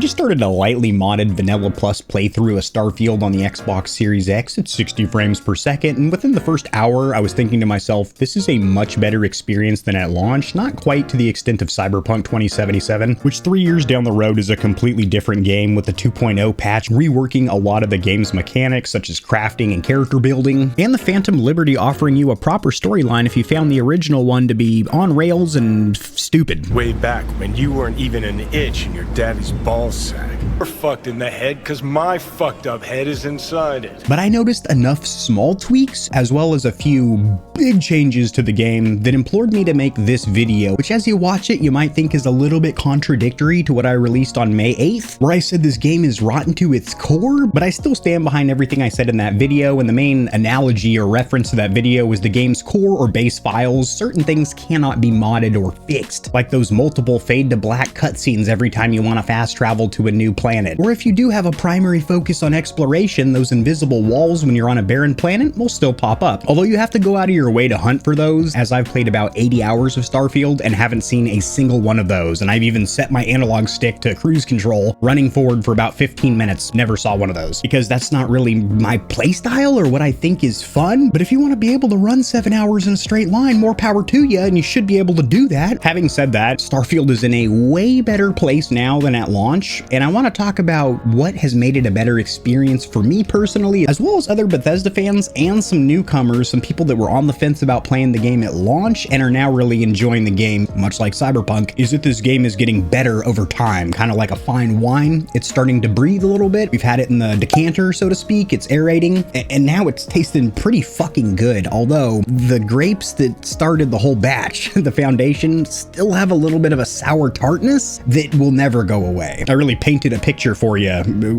just started a lightly modded Vanilla Plus playthrough of Starfield on the Xbox Series X at 60 frames per second, and within the first hour, I was thinking to myself, this is a much better experience than at launch, not quite to the extent of Cyberpunk 2077, which 3 years down the road is a completely different game with the 2.0 patch reworking a lot of the game's mechanics, such as crafting and character building, and the Phantom Liberty offering you a proper storyline if you found the original one to be on rails and stupid. Way back when you weren't even an itch in your daddy's ballsack. We're fucked in the head because my fucked up head is inside it. But I noticed enough small tweaks as well as a few big changes to the game that implored me to make this video, which as you watch it you might think is a little bit contradictory to what I released on May 8th, where I said this game is rotten to its core, but I still stand behind everything I said in that video, and the main analogy or reference to that video was the game's core or base files. Certain things cannot be modded or fixed, like those multiple fade to black cutscenes every time you want to fast travel to a new planet. Or if you do have a primary focus on exploration, those invisible walls when you're on a barren planet will still pop up. Although you have to go out of your way to hunt for those, as I've played about 80 hours of Starfield and haven't seen a single one of those. And I've even set my analog stick to cruise control, running forward for about 15 minutes, never saw one of those. Because that's not really my playstyle or what I think is fun. But if you want to be able to run 7 hours in a straight line, more power to you, and you should be able to do that. Having said that, Starfield is in a way better place now than at launch, and I want to talk about what has made it a better experience for me personally, as well as other Bethesda fans and some newcomers, some people that were on the fence about playing the game at launch and are now really enjoying the game, much like Cyberpunk, is that this game is getting better over time, kind of like a fine wine. It's starting to breathe a little bit. We've had it in the decanter, so to speak. It's aerating, and now it's tasting pretty fucking good, although the grapes that started the whole batch, the foundation, still have a little bit of a sour tartness that will never go away. I really painted a picture for you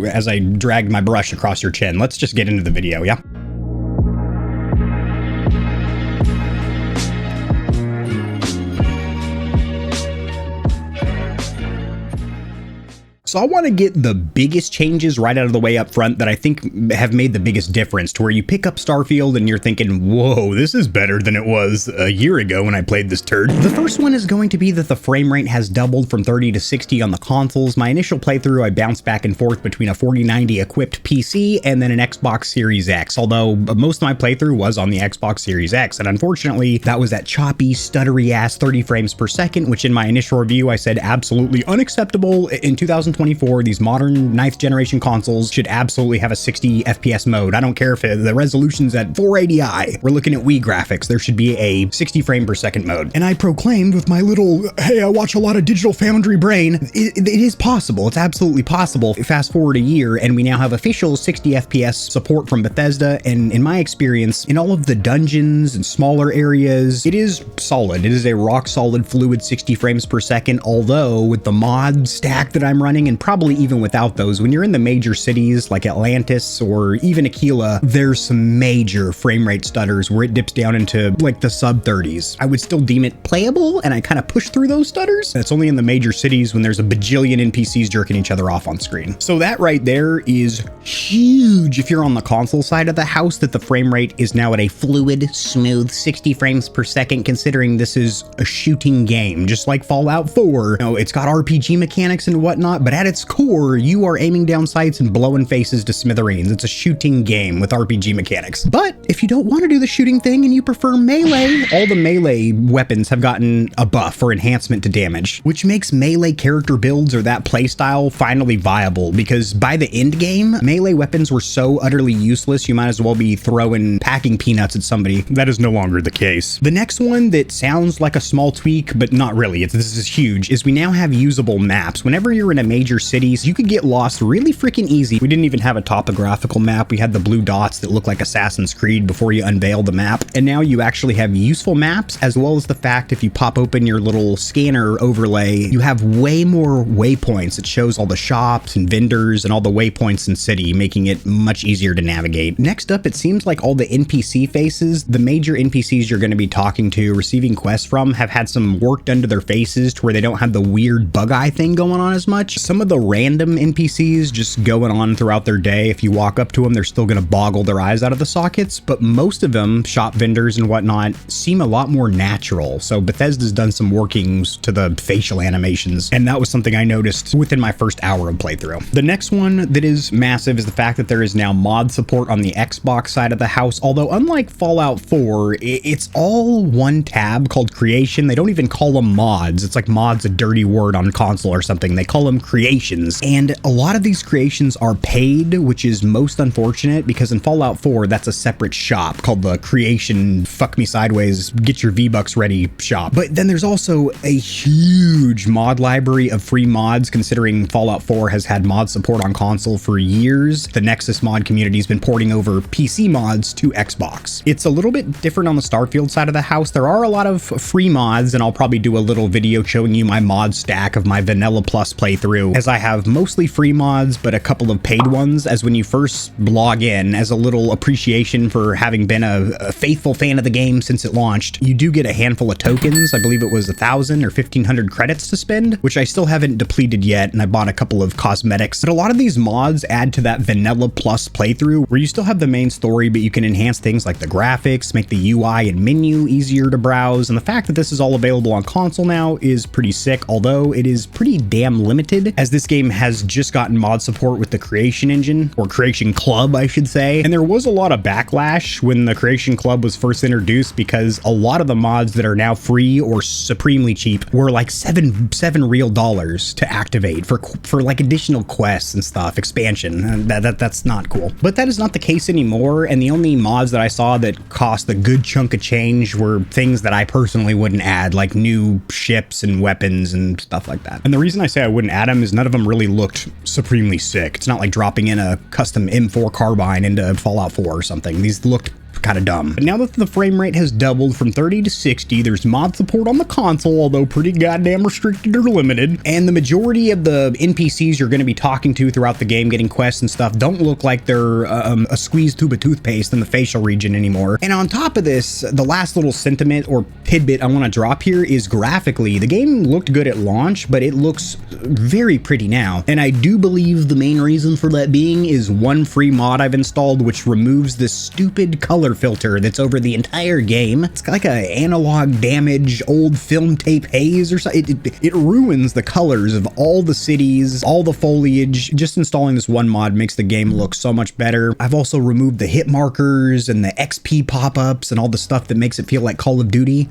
as I dragged my brush across your chin. Let's just get into the video, yeah? So I want to get the biggest changes right out of the way up front that I think have made the biggest difference, to where you pick up Starfield and you're thinking, whoa, this is better than it was a year ago when I played this turd. The first one is going to be that the frame rate has doubled from 30 to 60 on the consoles. My initial playthrough, I bounced back and forth between a 4090 equipped PC and then an Xbox Series X, although most of my playthrough was on the Xbox Series X, and unfortunately that was that choppy, stuttery ass 30 frames per second, which in my initial review I said absolutely unacceptable. In 2024, these modern 9th generation consoles should absolutely have a 60 FPS mode. I don't care if the resolution's at 480i. We're looking at Wii graphics. There should be a 60 frame per second mode. And I proclaimed with my little, hey, I watch a lot of Digital Foundry brain, it is possible. It's absolutely possible. Fast forward a year and we now have official 60 FPS support from Bethesda. And in my experience, in all of the dungeons and smaller areas, it is solid. It is a rock solid fluid 60 frames per second. Although with the mod stack that I'm running, and probably even without those, when you're in the major cities like Atlantis or even Aquila, there's some major frame rate stutters where it dips down into like the sub 30s. I would still deem it playable, and I kind of push through those stutters. It's only in the major cities when there's a bajillion NPCs jerking each other off on screen. So that right there is huge if you're on the console side of the house, that the frame rate is now at a fluid, smooth 60 frames per second, considering this is a shooting game, just like Fallout 4. You know, it's got RPG mechanics and whatnot, but at its core, you are aiming down sights and blowing faces to smithereens. It's a shooting game with RPG mechanics. But if you don't want to do the shooting thing and you prefer melee, all the melee weapons have gotten a buff or enhancement to damage, which makes melee character builds or that playstyle finally viable, because by the end game, melee weapons were so utterly useless, you might as well be throwing packing peanuts at somebody. That is no longer the case. The next one that sounds like a small tweak, but not really, this is huge, is we now have usable maps. Whenever you're in a major cities, you could get lost really freaking easy. We didn't even have a topographical map. We had the blue dots that look like Assassin's Creed before you unveil the map. And now you actually have useful maps, as well as the fact if you pop open your little scanner overlay, you have way more waypoints. It shows all the shops and vendors and all the waypoints in city, making it much easier to navigate. Next up, it seems like all the NPC faces, the major NPCs you're going to be talking to, receiving quests from, have had some work done to their faces to where they don't have the weird bug eye thing going on as much. Some of the random NPCs just going on throughout their day, if you walk up to them, they're still going to boggle their eyes out of the sockets, but most of them, shop vendors and whatnot, seem a lot more natural. So Bethesda's done some workings to the facial animations, and that was something I noticed within my first hour of playthrough. The next one that is massive is the fact that there is now mod support on the Xbox side of the house, although unlike Fallout 4, it's all one tab called Creation. They don't even call them mods. It's like mod's a dirty word on console or something. They call them creations, and a lot of these creations are paid, which is most unfortunate because in Fallout 4, that's a separate shop called the Creation Fuck Me Sideways, Get Your V-Bucks Ready shop. But then there's also a huge mod library of free mods, considering Fallout 4 has had mod support on console for years. The NYXI mod community has been porting over PC mods to Xbox. It's a little bit different on the Starfield side of the house. There are a lot of free mods, and I'll probably do a little video showing you my mod stack of my Vanilla Plus playthrough, as I have mostly free mods, but a couple of paid ones, as when you first log in, as a little appreciation for having been a faithful fan of the game since it launched, you do get a handful of tokens. I believe it was 1,000 or 1,500 credits to spend, which I still haven't depleted yet, and I bought a couple of cosmetics. But a lot of these mods add to that Vanilla Plus playthrough, where you still have the main story, but you can enhance things like the graphics, make the UI and menu easier to browse, and the fact that this is all available on console now is pretty sick, although it is pretty damn limited, as this game has just gotten mod support with the Creation Engine, or Creation Club, I should say, and there was a lot of backlash when the Creation Club was first introduced, because a lot of the mods that are now free or supremely cheap were like seven real dollars to activate for like additional quests and stuff, expansion, and that's not cool. But that is not the case anymore, and the only mods that I saw that cost a good chunk of change were things that I personally wouldn't add, like new ships and weapons and stuff like that. And the reason I say I wouldn't add them is none of them really looked supremely sick. It's not like dropping in a custom M4 carbine into Fallout 4 or something. These looked kind of dumb. But now that the frame rate has doubled from 30 to 60, there's mod support on the console, although pretty goddamn restricted or limited. And the majority of the NPCs you're going to be talking to throughout the game, getting quests and stuff, don't look like they're a squeezed tube of toothpaste in the facial region anymore. And on top of this, the last little sentiment or tidbit I want to drop here is graphically, the game looked good at launch, but it looks very pretty now. And I do believe the main reason for that being is one free mod I've installed, which removes this stupid color filter that's over the entire game. It's like a analog damage, old film tape haze or something. It ruins the colors of all the cities, all the foliage. Just installing this one mod makes the game look so much better. I've also removed the hit markers and the XP pop-ups and all the stuff that makes it feel like Call of Duty.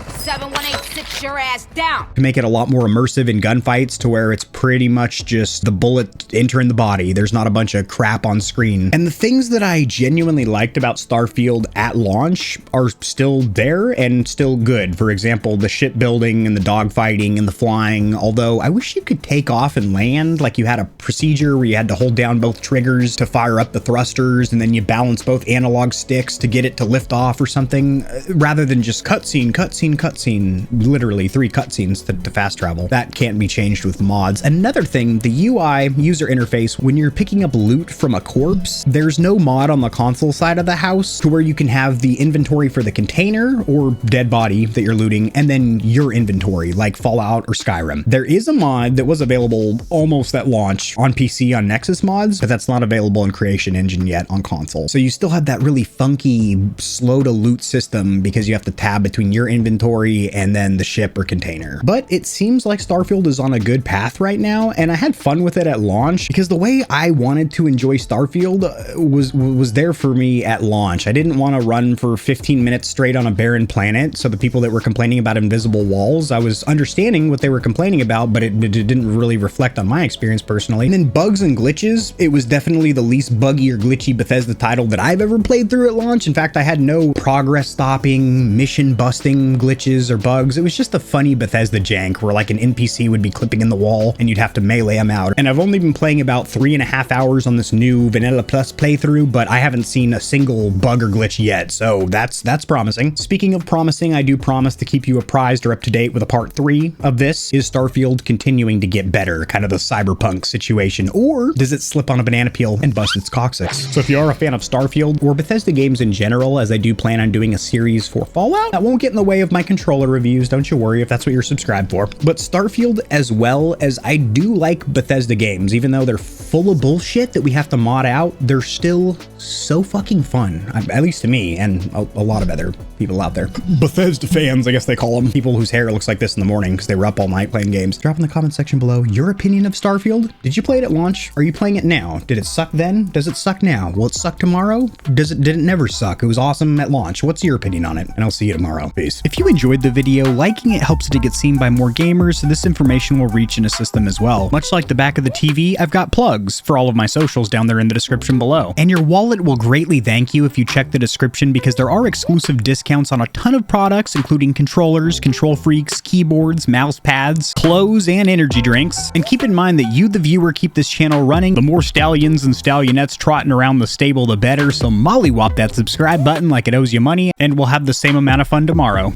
718, sit your ass down. To make it a lot more immersive in gunfights, to where it's pretty much just the bullet entering the body. There's not a bunch of crap on screen. And the things that I genuinely liked about Starfield at launch are still there and still good. For example, the shipbuilding and the dogfighting and the flying, although I wish you could take off and land, like you had a procedure where you had to hold down both triggers to fire up the thrusters, and then you balance both analog sticks to get it to lift off or something, rather than just cutscene, literally 3 cutscenes to fast travel. That can't be changed with mods. Another thing, the UI user interface, when you're picking up loot from a corpse, there's no mod on the console side of the house to where you can have the inventory for the container or dead body that you're looting, and then your inventory like Fallout or Skyrim. There is a mod that was available almost at launch on PC on NYXI mods, but that's not available in Creation Engine yet on console. So you still have that really funky, slow to loot system because you have to tab between your inventory and then the ship or container. But it seems like Starfield is on a good path right now, and I had fun with it at launch because the way I wanted to enjoy Starfield was there for me at launch. I didn't want to run for 15 minutes straight on a barren planet, so the people that were complaining about invisible walls, I was understanding what they were complaining about, but it didn't really reflect on my experience personally. And then bugs and glitches, it was definitely the least buggy or glitchy Bethesda title that I've ever played through at launch. In fact, I had no progress stopping, mission busting glitches or bugs. It was just a funny Bethesda jank where like an NPC would be clipping in the wall and you'd have to melee them out. And I've only been playing about 3.5 hours on this new Vanilla Plus playthrough, but I haven't seen a single bug or glitch yet, so that's promising. Speaking of promising, I do promise to keep you apprised or up to date with a part 3 of this. Is Starfield continuing to get better, kind of the cyberpunk situation, or does it slip on a banana peel and bust its coccyx? So if you are a fan of Starfield or Bethesda games in general, as I do plan on doing a series for Fallout, that won't get in the way of my controller reviews, don't don't you worry if that's what you're subscribed for. But Starfield, as well as I do like Bethesda games, even though they're full of bullshit that we have to mod out, they're still so fucking fun, at least to me and a lot of other people out there. Bethesda fans, I guess they call them. People whose hair looks like this in the morning because they were up all night playing games. Drop in the comment section below your opinion of Starfield. Did you play it at launch? Are you playing it now? Did it suck then? Does it suck now? Will it suck tomorrow? Did it never suck? It was awesome at launch. What's your opinion on it? And I'll see you tomorrow. Peace. If you enjoyed the video, liking it helps it to get seen by more gamers, so this information will reach and assist them as well. Much like the back of the TV, I've got plugs for all of my socials down there in the description below. And your wallet will greatly thank you if you check the description, because there are exclusive discounts on a ton of products, including controllers, KontrolFreeks, keyboards, mouse pads, clothes, and energy drinks. And keep in mind that you, the viewer, keep this channel running. The more stallions and stallionettes trotting around the stable, the better, so mollywop that subscribe button like it owes you money, and we'll have the same amount of fun tomorrow.